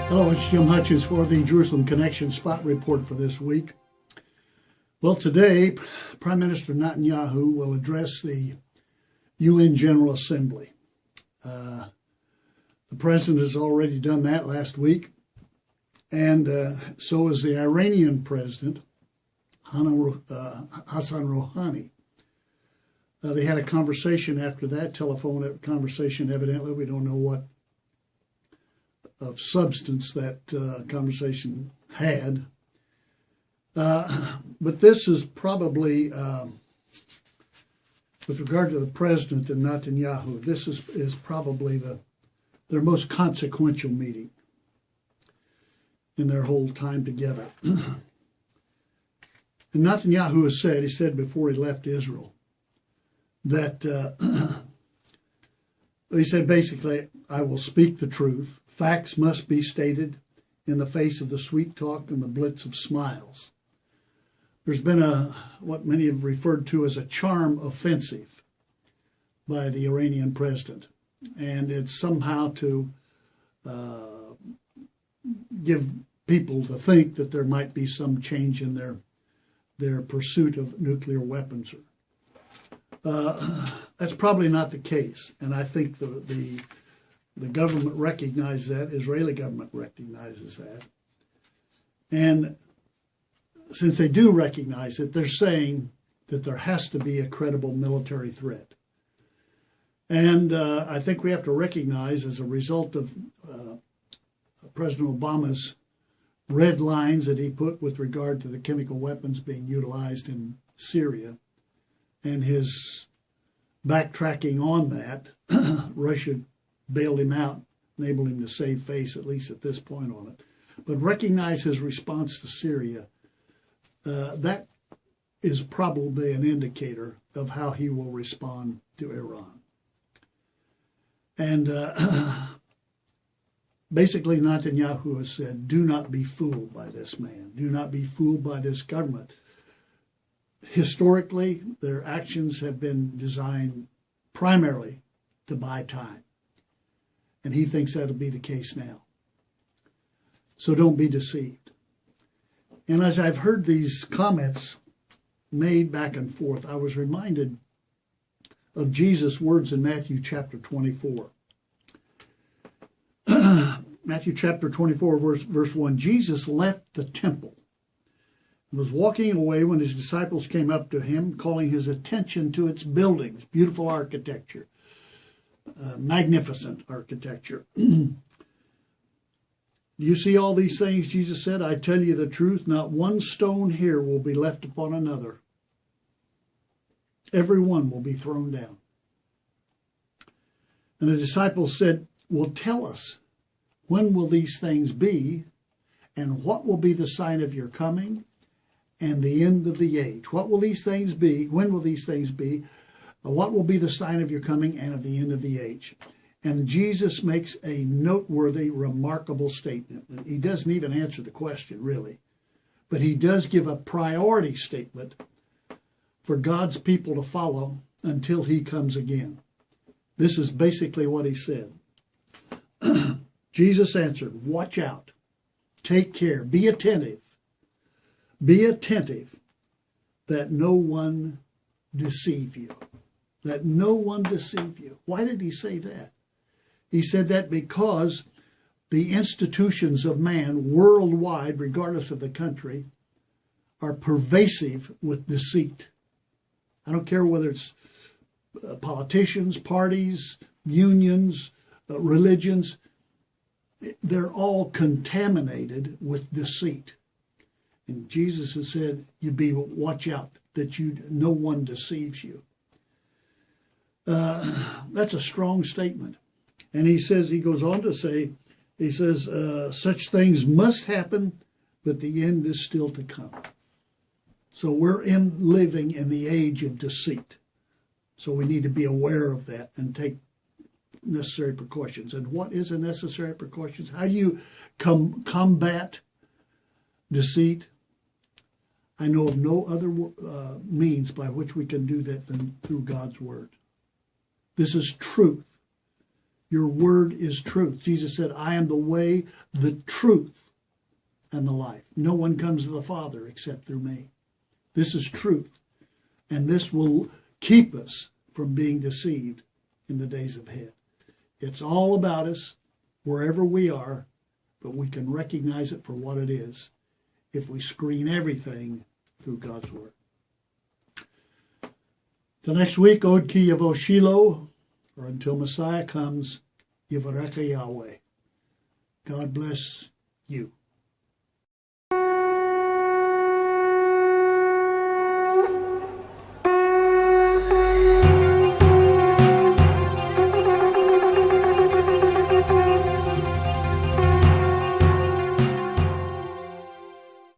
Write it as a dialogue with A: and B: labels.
A: Hello, it's Jim Hutchins for the Jerusalem Connection Spot Report for this week. Well, today, Prime Minister Netanyahu will address the UN General Assembly. The president has already done that last week, and so is the Iranian president, Hassan Rouhani. They had a conversation after that, telephone conversation, evidently. We don't know what of substance that conversation had. But this is probably, with regard to the president and Netanyahu, this is probably their most consequential meeting in their whole time together. And Netanyahu has said, he said before he left Israel, that he said basically, I will speak the truth. Facts must be stated in the face of the sweet talk and the blitz of smiles. There's been what many have referred to as a charm offensive by the Iranian president. And it's somehow to give people to think that there might be some change in their pursuit of nuclear weapons. That's probably not the case. And I think the government recognizes that, Israeli government recognizes that. And since they do recognize it, they're saying that there has to be a credible military threat. And I think we have to recognize, as a result of President Obama's red lines that he put with regard to the chemical weapons being utilized in Syria, and his backtracking on that, Russia bailed him out, enabled him to save face, at least at this point on it. But recognize his response to Syria. That is probably an indicator of how he will respond to Iran. And basically Netanyahu has said, do not be fooled by this man. Do not be fooled by this government. Historically, their actions have been designed primarily to buy time. And he thinks that'll be the case now. So don't be deceived. And as I've heard these comments made back and forth, I was reminded of Jesus' words in Matthew chapter 24. Matthew chapter 24, verse 1, Jesus left the temple and was walking away when his disciples came up to him, calling his attention to its buildings, beautiful architecture, magnificent architecture. Do you see all these things? Jesus said, I tell you the truth, not one stone here will be left upon another. Every one will be thrown down. And the disciples said, well, tell us, when will these things be? And what will be the sign of your coming and the end of the age? What will these things be? When will these things be? What will be the sign of your coming and of the end of the age? And Jesus makes a noteworthy, remarkable statement. He doesn't even answer the question, really. But he does give a priority statement for God's people to follow until he comes again. This is basically what he said. Jesus answered, watch out, take care, be attentive that no one deceive you. That no one deceive you. Why did he say that? He said that because the institutions of man worldwide, regardless of the country, are pervasive with deceit. I don't care whether it's politicians, parties, unions, religions. They're all contaminated with deceit. And Jesus has said, watch out that no one deceives you. That's a strong statement. And he goes on to say, he says, such things must happen, but the end is still to come. So we're living in the age of deceit. So we need to be aware of that and take necessary precautions. And what is the necessary precautions? How do you combat deceit? I know of no other means by which we can do that than through God's word. This is truth. Your word is truth. Jesus said, I am the way, the truth, and the life. No one comes to the Father except through me. This is truth. And this will keep us from being deceived in the days ahead. It's all about us, wherever we are, but we can recognize it for what it is if we screen everything through God's word. Till next week, Od Ki Yavo Shiloh, or until Messiah comes, Yivareka Yahweh. God bless you.